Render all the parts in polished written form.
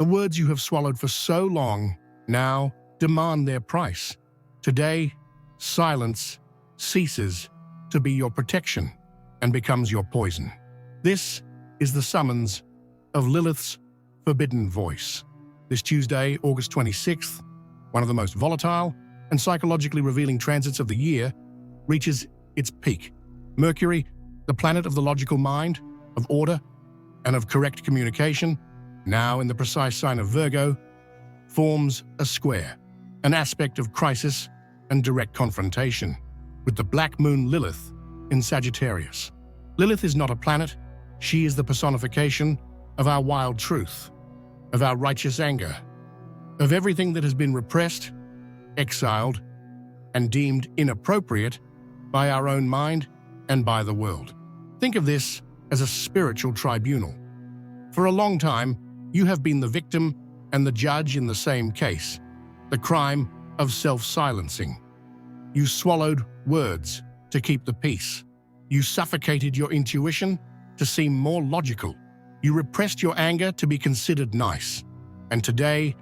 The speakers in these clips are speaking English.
The words you have swallowed for so long now demand their price. Today, silence ceases to be your protection and becomes your poison. This is the summons of Lilith's forbidden voice. This Tuesday, August 26th, one of the most volatile and psychologically revealing transits of the year, reaches its peak. Mercury, the planet of the logical mind, of order, and of correct communication, now in the precise sign of Virgo, forms a square, an aspect of crisis and direct confrontation, with the black moon Lilith in Sagittarius. Lilith is not a planet, she is the personification of our wild truth, of our righteous anger, of everything that has been repressed, exiled, and deemed inappropriate by our own mind and by the world. Think of this as a spiritual tribunal. For a long time, you have been the victim and the judge in the same case, the crime of self-silencing. You swallowed words to keep the peace. You suffocated your intuition to seem more logical. You repressed your anger to be considered nice. And today,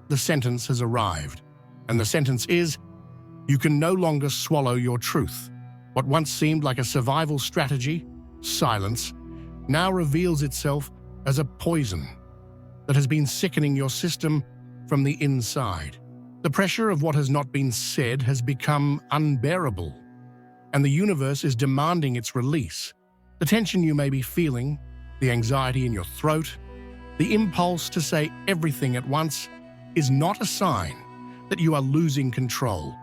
the sentence has arrived. And the sentence is, you can no longer swallow your truth. What once seemed like a survival strategy, silence, now reveals itself as a poison that has been sickening your system from the inside. The pressure of what has not been said has become unbearable, and the universe is demanding its release. The tension you may be feeling, the anxiety in your throat, the impulse to say everything at once is not a sign that you are losing control.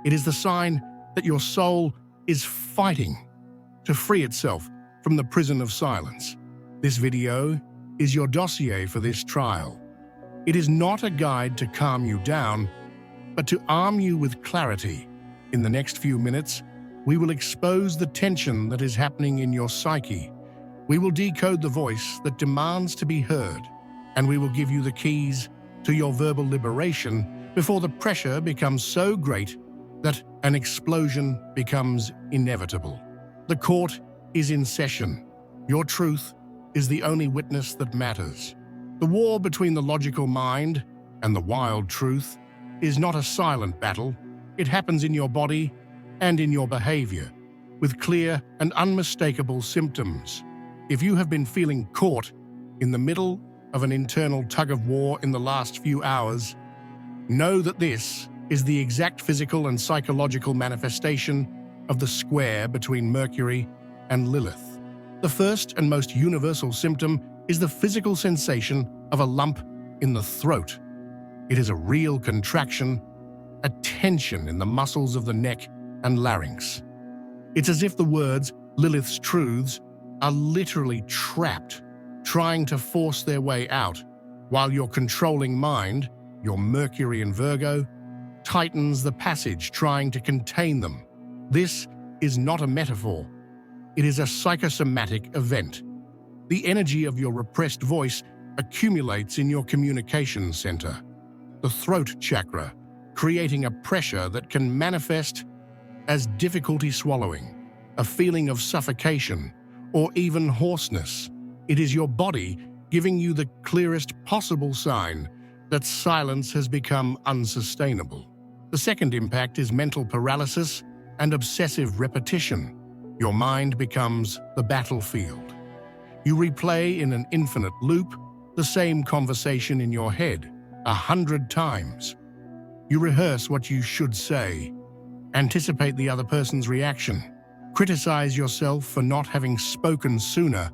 It is the sign that your soul is fighting to free itself from the prison of silence. This video is your dossier for this trial. It is not a guide to calm you down, but to arm you with clarity. In the next few minutes, we will expose the tension that is happening in your psyche. We will decode the voice that demands to be heard, and we will give you the keys to your verbal liberation before the pressure becomes so great that an explosion becomes inevitable. The court is in session. Your truth is the only witness that matters. The war between the logical mind and the wild truth is not a silent battle. It happens in your body and in your behavior, with clear and unmistakable symptoms. If you have been feeling caught in the middle of an internal tug-of-war in the last few hours, know that this is the exact physical and psychological manifestation of the square between Mercury and Lilith. The first and most universal symptom is the physical sensation of a lump in the throat. It is a real contraction, a tension in the muscles of the neck and larynx. It's as if the words, Lilith's truths, are literally trapped, trying to force their way out, while your controlling mind, your Mercury in Virgo, tightens the passage, trying to contain them. This is not a metaphor. It is a psychosomatic event. The energy of your repressed voice accumulates in your communication center, the throat chakra, creating a pressure that can manifest as difficulty swallowing, a feeling of suffocation, or even hoarseness. It is your body giving you the clearest possible sign that silence has become unsustainable. The second impact is mental paralysis and obsessive repetition. Your mind becomes the battlefield. You replay in an infinite loop the same conversation in your head 100 times. You rehearse what you should say, anticipate the other person's reaction, criticize yourself for not having spoken sooner,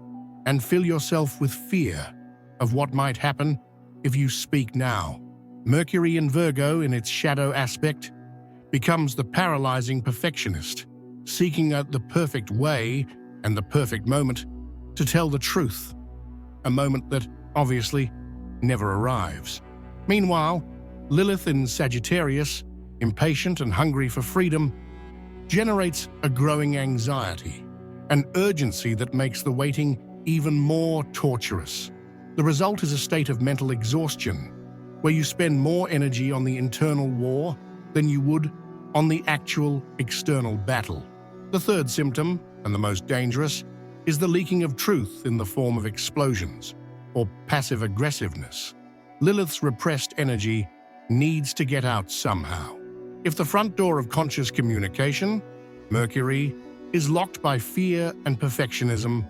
and fill yourself with fear of what might happen if you speak now. Mercury in Virgo, in its shadow aspect, becomes the paralyzing perfectionist, seeking out the perfect way and the perfect moment to tell the truth, a moment that obviously never arrives. Meanwhile, Lilith in Sagittarius, impatient and hungry for freedom, generates a growing anxiety, an urgency that makes the waiting even more torturous. The result is a state of mental exhaustion, where you spend more energy on the internal war than you would on the actual external battle. The third symptom, and the most dangerous, is the leaking of truth in the form of explosions or passive aggressiveness. Lilith's repressed energy needs to get out somehow. If the front door of conscious communication, Mercury, is locked by fear and perfectionism,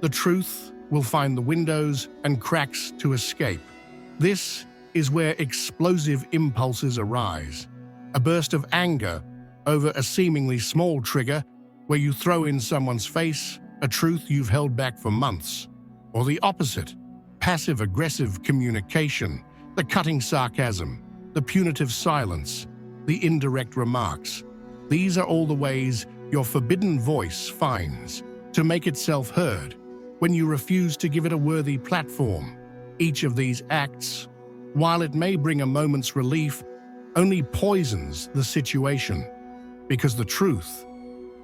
the truth will find the windows and cracks to escape. This is where explosive impulses arise. A burst of anger over a seemingly small trigger where you throw in someone's face a truth you've held back for months. Or the opposite, passive-aggressive communication, the cutting sarcasm, the punitive silence, the indirect remarks. These are all the ways your forbidden voice finds to make itself heard when you refuse to give it a worthy platform. Each of these acts, while it may bring a moment's relief, only poisons the situation, because the truth,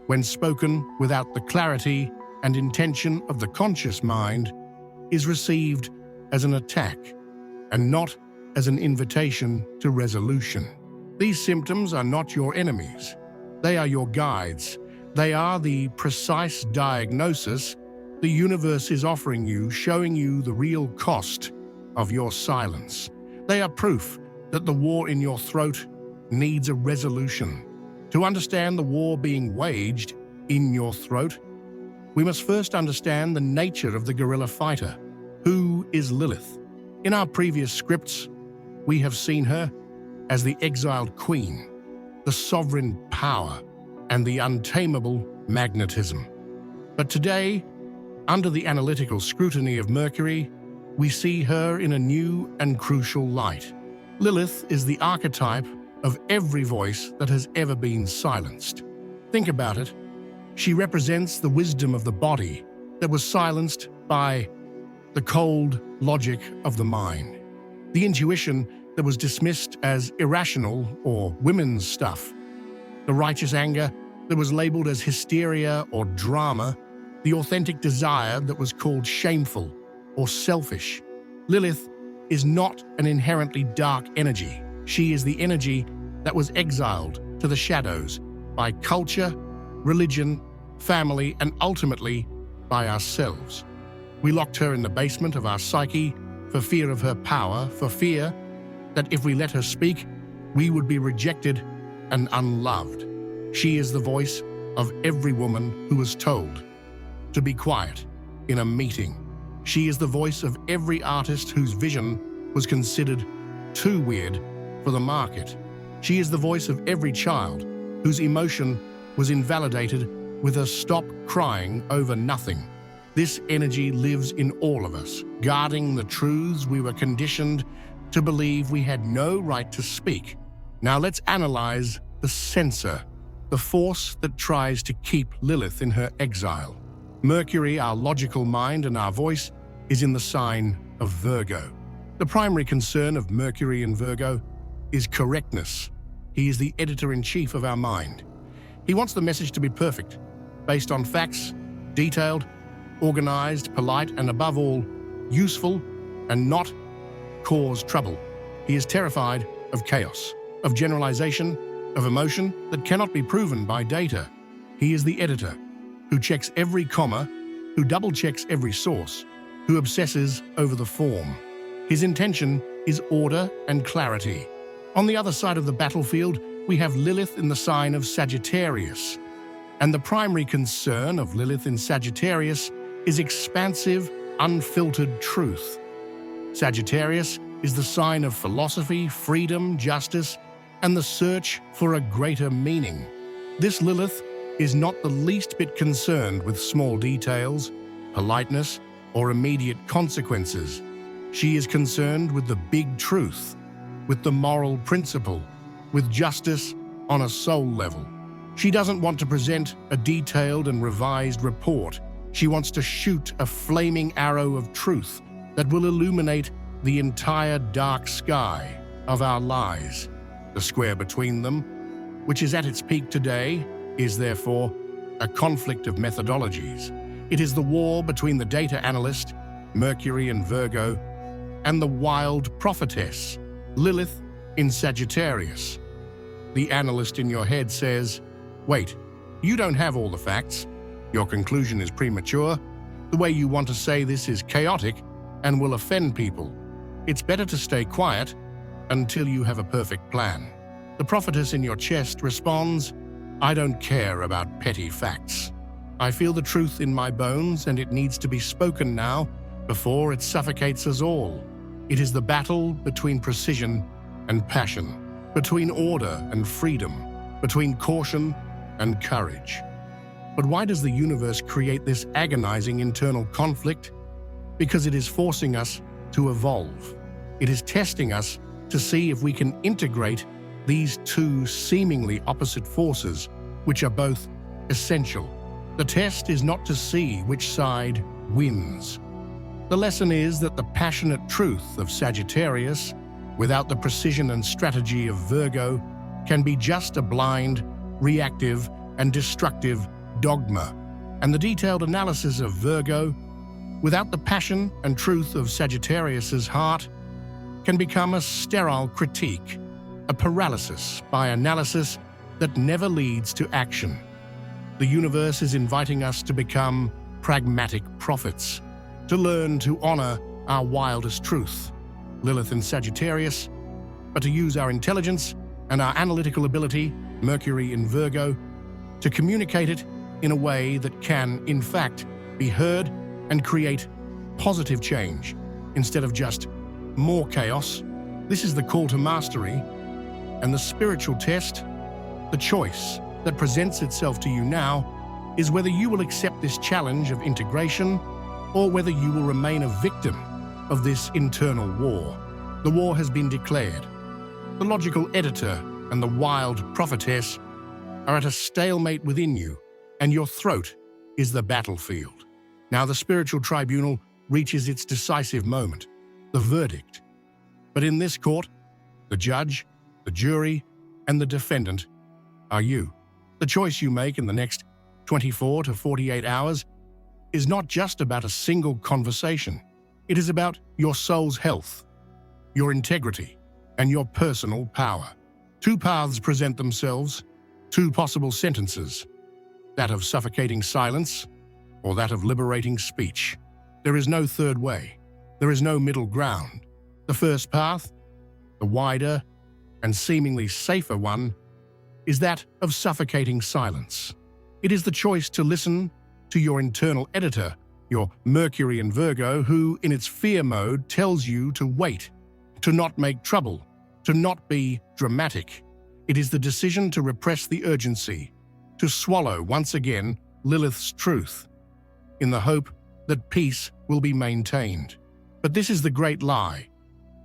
when spoken without the clarity and intention of the conscious mind, is received as an attack and not as an invitation to resolution. These symptoms are not your enemies. They are your guides. They are the precise diagnosis the universe is offering you, showing you the real cost of your silence. They are proof that the war in your throat needs a resolution. To understand the war being waged in your throat, we must first understand the nature of the guerrilla fighter. Who is Lilith? In our previous scripts, we have seen her as the exiled queen, the sovereign power, and the untamable magnetism. But today, under the analytical scrutiny of Mercury, we see her in a new and crucial light. Lilith is the archetype of every voice that has ever been silenced. Think about it. She represents the wisdom of the body that was silenced by the cold logic of the mind, the intuition that was dismissed as irrational or women's stuff, the righteous anger that was labeled as hysteria or drama, the authentic desire that was called shameful or selfish. Lilith is not an inherently dark energy. She is the energy that was exiled to the shadows by culture, religion, family, and ultimately by ourselves. We locked her in the basement of our psyche for fear of her power, for fear that if we let her speak, we would be rejected and unloved. She is the voice of every woman who was told to be quiet in a meeting. She is the voice of every artist whose vision was considered too weird for the market. She is the voice of every child whose emotion was invalidated with a stop crying over nothing. This energy lives in all of us, guarding the truths we were conditioned to believe we had no right to speak. Now let's analyze the censor, the force that tries to keep Lilith in her exile. Mercury, our logical mind and our voice, is in the sign of Virgo. The primary concern of Mercury in Virgo is correctness. He is the editor-in-chief of our mind. He wants the message to be perfect, based on facts, detailed, organized, polite, and above all, useful and not cause trouble. He is terrified of chaos, of generalization, of emotion that cannot be proven by data. He is the editor, who checks every comma, who double-checks every source, who obsesses over the form. His intention is order and clarity. On the other side of the battlefield, we have Lilith in the sign of Sagittarius. And the primary concern of Lilith in Sagittarius is expansive, unfiltered truth. Sagittarius is the sign of philosophy, freedom, justice, and the search for a greater meaning. This Lilith is not the least bit concerned with small details, politeness, or immediate consequences. She is concerned with the big truth, with the moral principle, with justice on a soul level. She doesn't want to present a detailed and revised report. She wants to shoot a flaming arrow of truth that will illuminate the entire dark sky of our lies. The square between them, which is at its peak today, is therefore a conflict of methodologies. It is the war between the data analyst, Mercury and Virgo, and the wild prophetess, Lilith in Sagittarius. The analyst in your head says, wait, you don't have all the facts. Your conclusion is premature. The way you want to say this is chaotic and will offend people. It's better to stay quiet until you have a perfect plan. The prophetess in your chest responds, I don't care about petty facts. I feel the truth in my bones, and it needs to be spoken now before it suffocates us all. It is the battle between precision and passion, between order and freedom, between caution and courage. But why does the universe create this agonizing internal conflict? Because it is forcing us to evolve. It is testing us to see if we can integrate these two seemingly opposite forces, which are both essential. The test is not to see which side wins. The lesson is that the passionate truth of Sagittarius, without the precision and strategy of Virgo, can be just a blind, reactive, and destructive dogma. And the detailed analysis of Virgo, without the passion and truth of Sagittarius's heart, can become a sterile critique, a paralysis by analysis that never leads to action. The universe is inviting us to become pragmatic prophets, to learn to honor our wildest truth, Lilith in Sagittarius, but to use our intelligence and our analytical ability, Mercury in Virgo, to communicate it in a way that can, in fact, be heard and create positive change instead of just more chaos. This is the call to mastery, and the spiritual test, the choice that presents itself to you now, is whether you will accept this challenge of integration or whether you will remain a victim of this internal war. The war has been declared. The logical editor and the wild prophetess are at a stalemate within you, and your throat is the battlefield. Now the spiritual tribunal reaches its decisive moment, the verdict. But in this court, the judge, the jury, and the defendant are you. The choice you make in the next 24 to 48 hours is not just about a single conversation. It is about your soul's health, your integrity, and your personal power. Two paths present themselves, two possible sentences, that of suffocating silence or that of liberating speech. There is no third way. There is no middle ground. The first path, the wider and seemingly safer one, is that of suffocating silence. It is the choice to listen to your internal editor, your Mercury in Virgo, who, in its fear mode, tells you to wait, to not make trouble, to not be dramatic. It is the decision to repress the urgency, to swallow, once again, Lilith's truth, in the hope that peace will be maintained. But this is the great lie.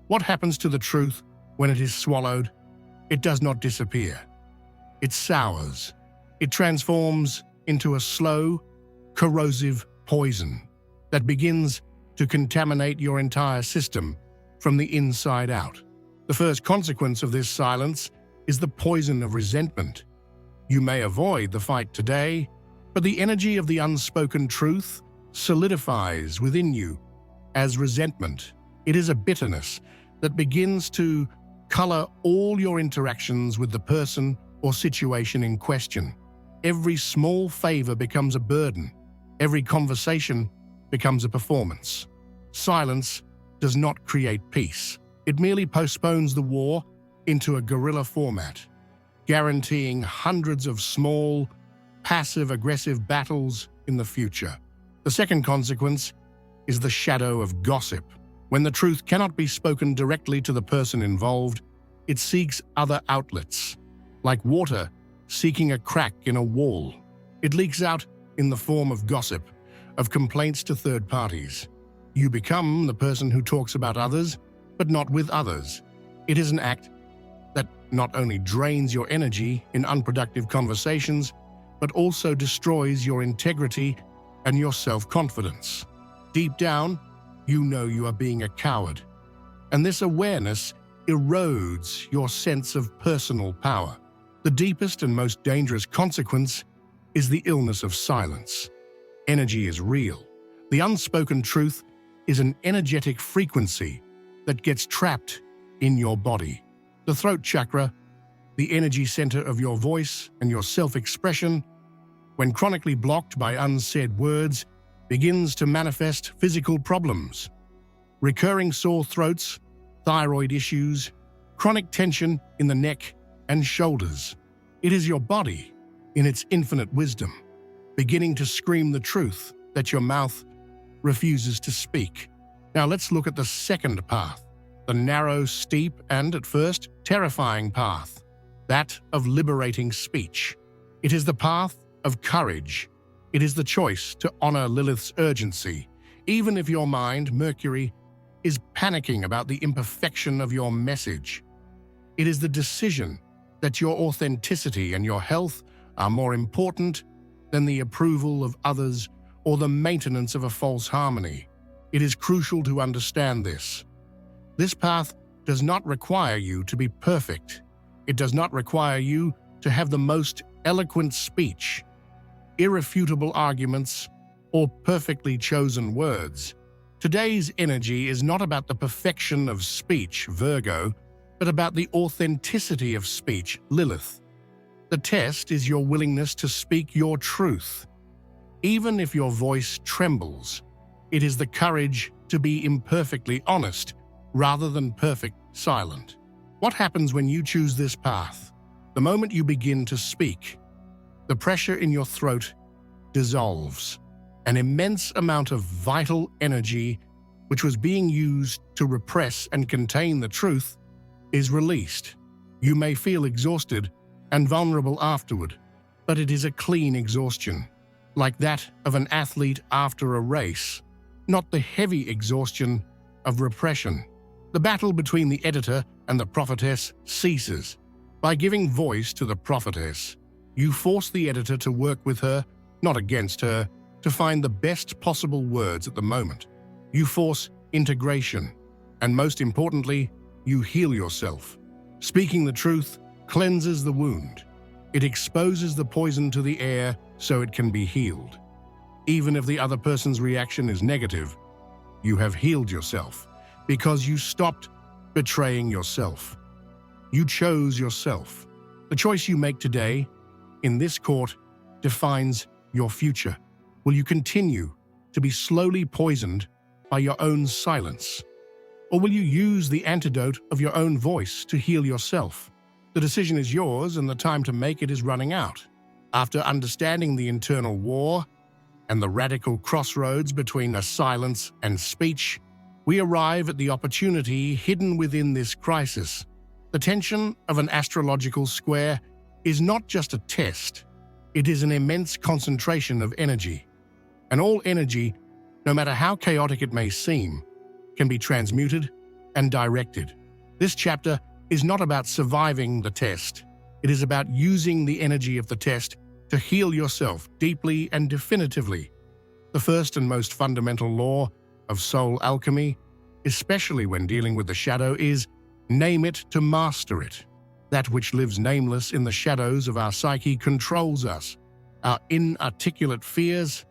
What happens to the truth when it is swallowed? It does not disappear. It sours. It transforms into a slow, corrosive poison that begins to contaminate your entire system from the inside out. The first consequence of this silence is the poison of resentment. You may avoid the fight today, but the energy of the unspoken truth solidifies within you as resentment. It is a bitterness that begins to color all your interactions with the person or situation in question. Every small favor becomes a burden. Every conversation becomes a performance. Silence does not create peace. It merely postpones the war into a guerrilla format, guaranteeing hundreds of small, passive-aggressive battles in the future. The second consequence is the shadow of gossip. When the truth cannot be spoken directly to the person involved, it seeks other outlets, like water seeking a crack in a wall. It leaks out in the form of gossip, of complaints to third parties. You become the person who talks about others, but not with others. It is an act that not only drains your energy in unproductive conversations, but also destroys your integrity and your self-confidence. Deep down, you know you are being a coward, and this awareness erodes your sense of personal power. The deepest and most dangerous consequence is the illness of silence. Energy is real. The unspoken truth is an energetic frequency that gets trapped in your body. The throat chakra, the energy center of your voice and your self-expression, when chronically blocked by unsaid words, begins to manifest physical problems. Recurring sore throats, thyroid issues, chronic tension in the neck and shoulders. It is your body, in its infinite wisdom, beginning to scream the truth that your mouth refuses to speak. Now let's look at the second path, the narrow, steep, and at first terrifying path, that of liberating speech. It is the path of courage. It is the choice to honor Lilith's urgency, even if your mind, Mercury, is panicking about the imperfection of your message. It is the decision that your authenticity and your health are more important than the approval of others or the maintenance of a false harmony. It is crucial to understand this. This path does not require you to be perfect. It does not require you to have the most eloquent speech, irrefutable arguments, or perfectly chosen words. Today's energy is not about the perfection of speech, Virgo, but about the authenticity of speech, Lilith. The test is your willingness to speak your truth. Even if your voice trembles, it is the courage to be imperfectly honest rather than perfect silent. What happens when you choose this path? The moment you begin to speak, the pressure in your throat dissolves. An immense amount of vital energy, which was being used to repress and contain the truth, is released. You may feel exhausted and vulnerable afterward, but it is a clean exhaustion, like that of an athlete after a race, not the heavy exhaustion of repression. The battle between the editor and the prophetess ceases. By giving voice to the prophetess, you force the editor to work with her, not against her, to find the best possible words at the moment. You force integration, and most importantly, you heal yourself. Speaking the truth cleanses the wound. It exposes the poison to the air so it can be healed. Even if the other person's reaction is negative, you have healed yourself because you stopped betraying yourself. You chose yourself. The choice you make today in this court defines your future. Will you continue to be slowly poisoned by your own silence? Or will you use the antidote of your own voice to heal yourself? The decision is yours and the time to make it is running out. After understanding the internal war and the radical crossroads between a silence and speech, we arrive at the opportunity hidden within this crisis. The tension of an astrological square is not just a test, it is an immense concentration of energy. And all energy, no matter how chaotic it may seem, can be transmuted and directed. This chapter is not about surviving the test. It is about using the energy of the test to heal yourself deeply and definitively. The first and most fundamental law of soul alchemy, especially when dealing with the shadow, is name it to master it. That which lives nameless in the shadows of our psyche controls us. Our inarticulate fears,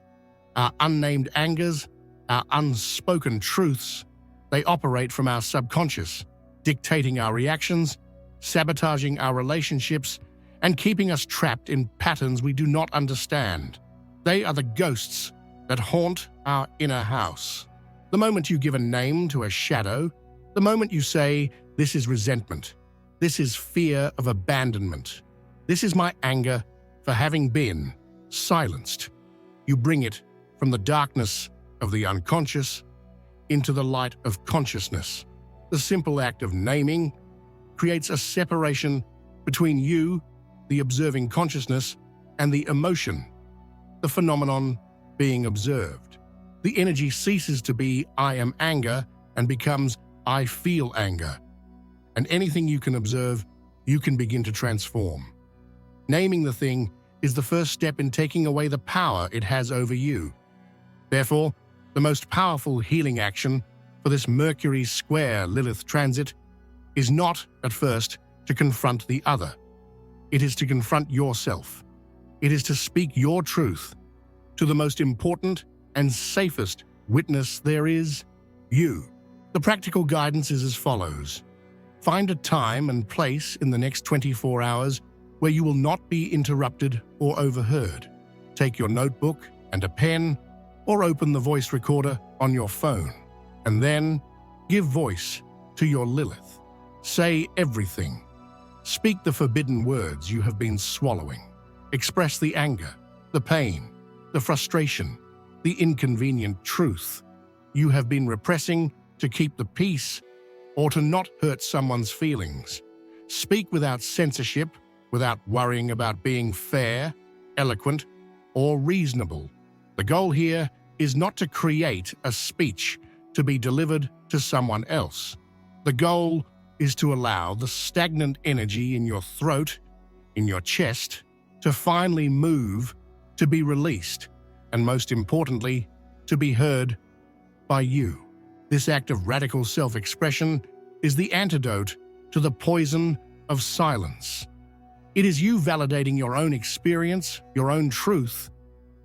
our unnamed angers, our unspoken truths, they operate from our subconscious, dictating our reactions, sabotaging our relationships, and keeping us trapped in patterns we do not understand. They are the ghosts that haunt our inner house. The moment you give a name to a shadow, the moment you say, "This is resentment, this is fear of abandonment, this is my anger for having been silenced," you bring it from the darkness of the unconscious into the light of consciousness. The simple act of naming creates a separation between you, the observing consciousness, and the emotion, the phenomenon being observed. The energy ceases to be "I am anger" and becomes "I feel anger." And anything you can observe, you can begin to transform. Naming the thing is the first step in taking away the power it has over you. Therefore, the most powerful healing action for this Mercury square Lilith transit is not, at first, to confront the other. It is to confront yourself. It is to speak your truth to the most important and safest witness there is, you. The practical guidance is as follows. Find a time and place in the next 24 hours where you will not be interrupted or overheard. Take your notebook and a pen, or open the voice recorder on your phone, and then give voice to your Lilith. Say everything. Speak the forbidden words you have been swallowing. Express the anger, the pain, the frustration, the inconvenient truth you have been repressing to keep the peace or to not hurt someone's feelings. Speak without censorship, without worrying about being fair, eloquent, or reasonable. The goal here is not to create a speech to be delivered to someone else. The goal is to allow the stagnant energy in your throat, in your chest, to finally move, to be released, and most importantly, to be heard by you. This act of radical self-expression is the antidote to the poison of silence. It is you validating your own experience, your own truth,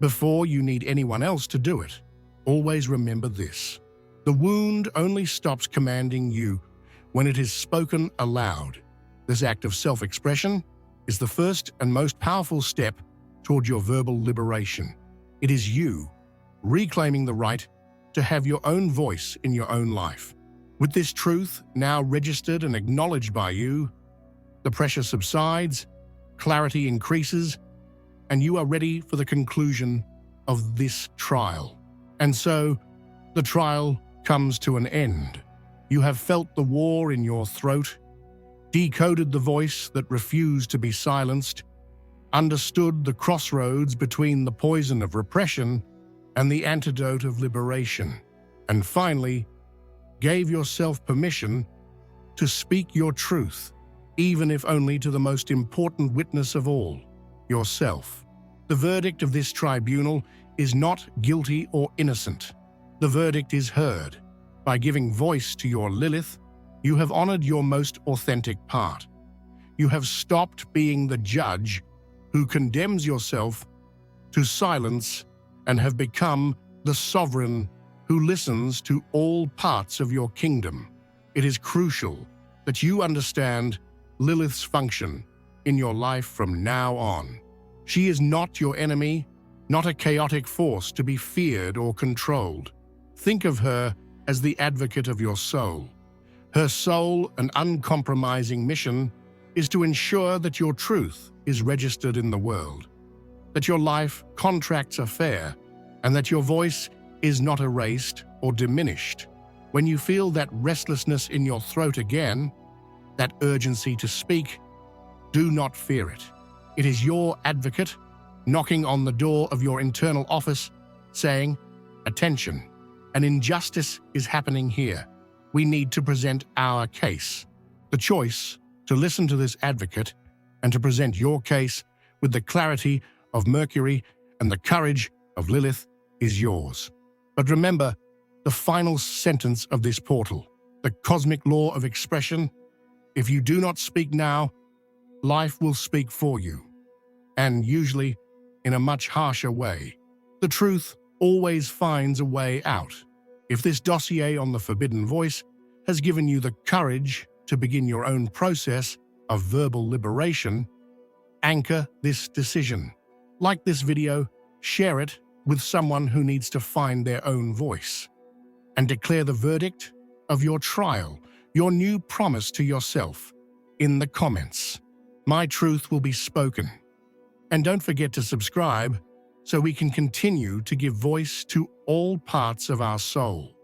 before you need anyone else to do it. Always remember this. The wound only stops commanding you when it is spoken aloud. This act of self-expression is the first and most powerful step toward your verbal liberation. It is you reclaiming the right to have your own voice in your own life. With this truth now registered and acknowledged by you, the pressure subsides, clarity increases, and you are ready for the conclusion of this trial. And so, the trial comes to an end. You have felt the war in your throat, decoded the voice that refused to be silenced, understood the crossroads between the poison of repression and the antidote of liberation, and finally, gave yourself permission to speak your truth, even if only to the most important witness of all, yourself. The verdict of this tribunal is not guilty or innocent. The verdict is heard. By giving voice to your Lilith, you have honored your most authentic part. You have stopped being the judge who condemns yourself to silence and have become the sovereign who listens to all parts of your kingdom. It is crucial that you understand Lilith's function in your life from now on. She is not your enemy, not a chaotic force to be feared or controlled. Think of her as the advocate of your soul. Her sole and uncompromising mission is to ensure that your truth is registered in the world, that your life contracts are fair, and that your voice is not erased or diminished. When you feel that restlessness in your throat again, that urgency to speak, do not fear it. It is your advocate knocking on the door of your internal office saying, "Attention, an injustice is happening here. We need to present our case." The choice to listen to this advocate and to present your case with the clarity of Mercury and the courage of Lilith is yours. But remember the final sentence of this portal, the cosmic law of expression. If you do not speak now, life will speak for you, and usually in a much harsher way. The truth always finds a way out. If this dossier on the forbidden voice has given you the courage to begin your own process of verbal liberation, anchor this decision. Like this video, share it with someone who needs to find their own voice, and declare the verdict of your trial, your new promise to yourself, in the comments. My truth will be spoken. And don't forget to subscribe so we can continue to give voice to all parts of our soul.